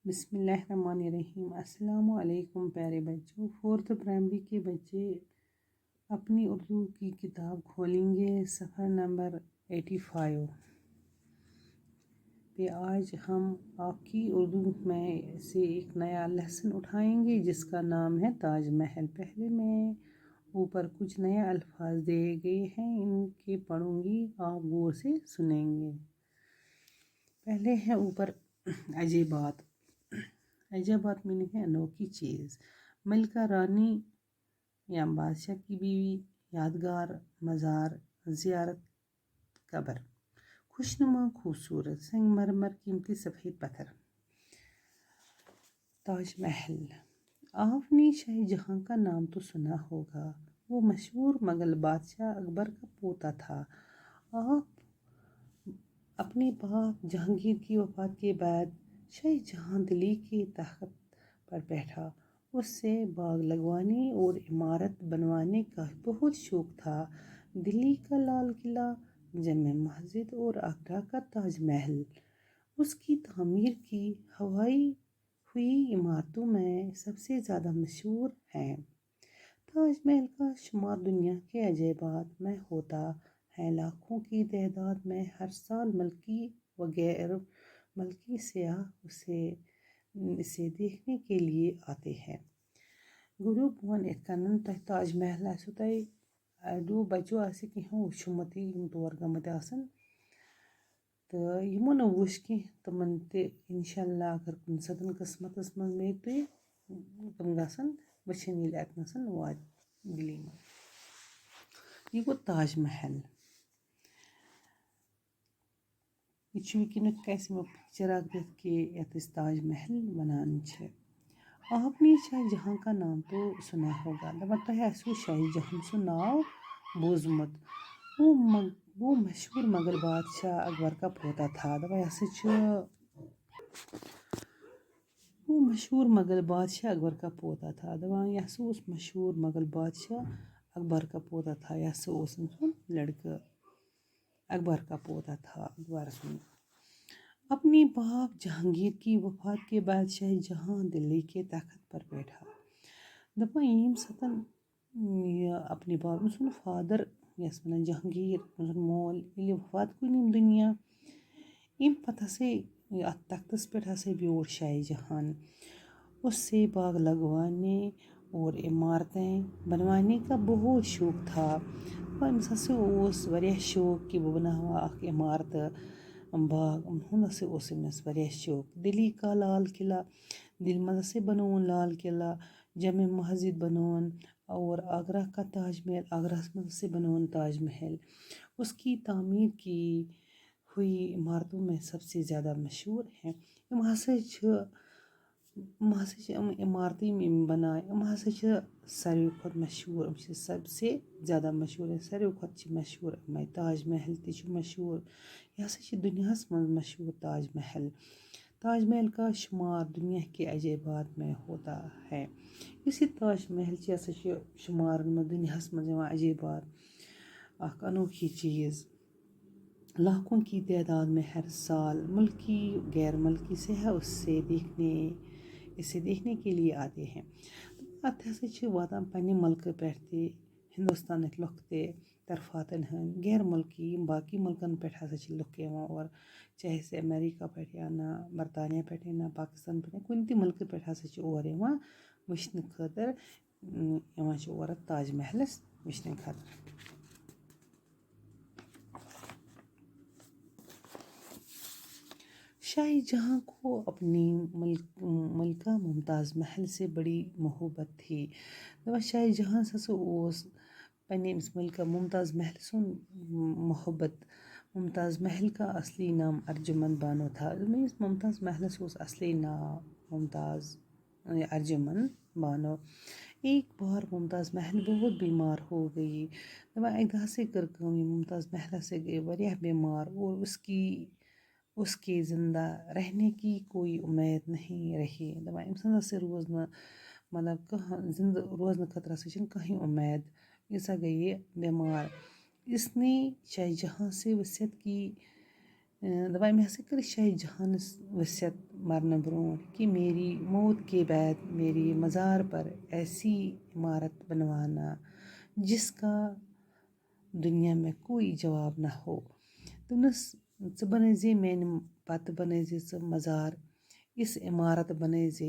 بسم اللہ الرحمن الرحیم۔ السلام علیکم پیارے بچوں۔ فورتھ پرائمری کے بچے اپنی اردو کی کتاب کھولیں گے صفحہ نمبر 85 پہ۔ آج ہم آپ کی اردو میں سے ایک نیا لیسن اٹھائیں گے جس کا نام ہے تاج محل۔ پہلے میں اوپر کچھ نئے الفاظ دیے گئے ہیں، ان کے پڑھوں گی، آپ غور سے سنیں گے۔ پہلے ہے اوپر عجیبات۔ عجیبات میننگ ہے انوکھی چیز۔ ملکہ رانی یا بادشاہ کی بیوی، یادگار، مزار، زیارت، قبر۔ خوشنما، خوبصورت، سنگ مرمر، قیمتی سفید پتھر۔ تاج محل۔ آپ نے شاہ جہاں کا نام تو سنا ہوگا، وہ مشہور مغل بادشاہ اکبر کا پوتا تھا۔ آپ اپنے باپ جہانگیر کی وفات کے بعد شاہ جہاں دلی کے تخت پر بیٹھا۔ اس سے باغ لگوانے اور عمارت بنوانے کا بہت شوق تھا۔ دلی کا لال قلعہ، جامع مسجد اور آگرہ کا تاج محل اس کی تعمیر کی ہوئی عمارتوں میں سب سے زیادہ مشہور ہیں۔ تاج محل کا شمار دنیا کے عجائبات میں ہوتا ہے۔ لاکھوں کی تعداد میں ہر سال ملکی و غیر ملکی سیاح اسے دیکھنے کے لیے آتے ہیں۔ گروہ بون اتکنن تاج محل آسو اڈو بچو آسہِ کینٛہہ وٕچھمُت تور گٔمٕتۍ آسن تہٕ یِمو نہٕ وٕچھ کینٛہہ تِمن تہِ اِنشاءاللہ اگر کُنہِ ساتہٕ قٕسمتس منٛز مے تہٕ تِم گژھن وٕچھِنۍ ییٚلہِ اتنس واتہِ دِلہِ منٛز۔ یہ گوٚو تاج محل۔ یہ چھُ وٕنکیٚنُک اَسہِ یِمو پِکچر اکھ دِتھ کہِ یتھ أسۍ تاج محل ونان چھِ۔ آپ نے شاہ جہاں کا نام تو سنا ہوگا، دپان تۄہہِ آسِوٕ شاہ جہاں سُنٛد ناو بوٗزمُت۔ وہ مشہور مغل بادشاہ اکبر کا پوتا تھا۔ دپان یہ ہسا چھُ وہ مشہور مغل بادشاہ اکبر کا پوتا تھا۔ دپان یہ ہسا اوس مشہور مغل بادشاہ اکبر کا پوتا تھا۔ یہ ہسا اوس أمۍ سُنٛد لڑکہٕ اکبر کا پوتا تھا، اکبر سُنٛد۔ اپنے باپ جہانگیر کی وفات کے بعد شاہ جہاں دلی کے تخت پر بیٹھا۔ دپان ییٚمہِ ساتہٕ یہِ اپنے باپ أمۍ سُنٛد فادر یَس وَنان جہانگیر أمۍ سُنٛد مول ییٚلہِ وفات کُن یِم دُنیا، اَمہِ پتہٕ ہسا اَتھ تختس پٮ۪ٹھ ہسا بیوٗٹھ شاہ جہاں۔ اس سے باغ لگوانے اور عمارتیں بنوانے کا بہت شوق تھا۔ أمِس ہسا اوس واریاہ شوق کہِ بہٕ بناوہا اکھ عمارت، باغ ہُنٛد ہسا اوس أمِس واریاہ شوق۔ دلی کا لال قلعہ، دِلہِ منٛز ہسا بنووُن لال قلعہ، جامع مسجد بنووُن اور آگرہ کا تاج محل، آگرہس منٛز ہسا بنووُن تاج محل اس کی تعمیر کی ہوئی عمارتوں میں سب سے زیادہ مشہور ہیں۔ یِم ہسا چھِ عمارتہٕ یِم أمۍ بنایہِ یِم ہسا چھِ ساروی کھۄتہٕ مشہوٗر، یِم چھِ سب سے زیادہ مشہوٗر، ساروی کھۄتہٕ چھِ مشہوٗر یِمے تاج محل تہِ چھُ مشہوٗر، یہ ہسا چھِ دُنیاہس منٛز مشہوٗر تاج محل۔ تاج محل کا شمار دنیا کے عجائبات میں ہوتا ہے۔ یُس یہِ تاج محل چھِ، یہِ ہسا چھِ شمارن منٛز دُنیاہس منٛز یِوان عجائبات، اکھ انوکھی چیٖز۔ لاکھوں کی تعداد میں ہر سال ملکی غیر ملکی سیاح اسے دیکھنے کے لیے آتے ہیں۔ اتھ ہسا چھِ واتان پننہِ ملکہٕ پٮ۪ٹھ تہِ، ہندوستانٕکۍ لُکھ تہِ، طرفاتن ہٕنٛدۍ، غیر ملکی یِم باقٕے مُلکن پٮ۪ٹھ ہسا چھِ لُکھ یِوان اور چاہے سُہ امریکہ پٮ۪ٹھ یا نہ برطانیہ پٮ۪ٹھ یا نہ پاکستان پٮ۪ٹھ یا کُنہِ تہِ ملکہٕ پٮ۪ٹھ ہسا چھِ اور یِوان وٕچھنہٕ خٲطرٕ، یِوان چھِ اور تاج محلس وٕچھنہٕ خٲطرٕ۔ شاہ جہاں کو اپنی ملکہ ممتاز محل سے بڑی محبت تھی۔ دپان شاہ جہاں ہسا اوس پننہِ أمِس ملکہ ممتاز محل سُنٛد محبت۔ ممتاز محل کا اصلی نام ارجمند بانو تھا۔ أمِس ممتاز محلس اوس اصلی ناو ممتاز ارجمند بانو۔ ایک بار ممتاز محل بہت بیمار ہو گئی۔ دپان اکہِ دۄہ ہسا کٔر کٲم، یہِ ممتاز محل ہسا گٔے واریاہ بیمار اور اس کے زندہ رہنے کی کوئی امید نہیں رہی۔ دپان أمۍ سٕنٛز ہسا روز نہٕ مطلب کانٛہہ زندٕ روزنہٕ خٲطرٕ ہسا چھِنہٕ کٕہۭنۍ اُمید، یہِ بیمار۔ اس نے شاہ جہاں سے وصیت کی دپان مےٚ ہسا کٔر شاہ جہانَس وصیت مرنہٕ برونٛٹھ کہ میری موت کے بعد میری مزار پر ایسی عمارت بنوانا جس کا دنیا میں کوئی جواب نہ ہو. دوٚپنَس ژٕ بنٲیزِ میانہِ پتہٕ بنٲیزِ ژٕ مزار یِژھ عمارت بنٲیزِ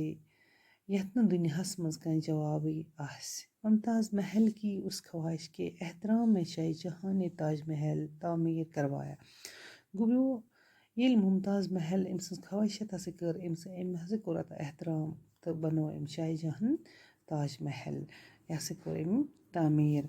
یتھ نہٕ دُنیاہس منٛز کانٛہہ جوابٕے آسہِ. ممتاز محل کی اس خواہش کے احترام میں شاہ جہاں نے تاج محل تعمیٖر کروایا. گوٚو ییٚلہِ ممتاز محل أمۍ سٕنٛز خواہشت ہسا کٔر أمۍ ہسا کوٚر اَتھ احترام تہٕ بنوو أمۍ شاہ جہاں تاج محل. یہِ ہسا کوٚر أمۍ تعمیٖر.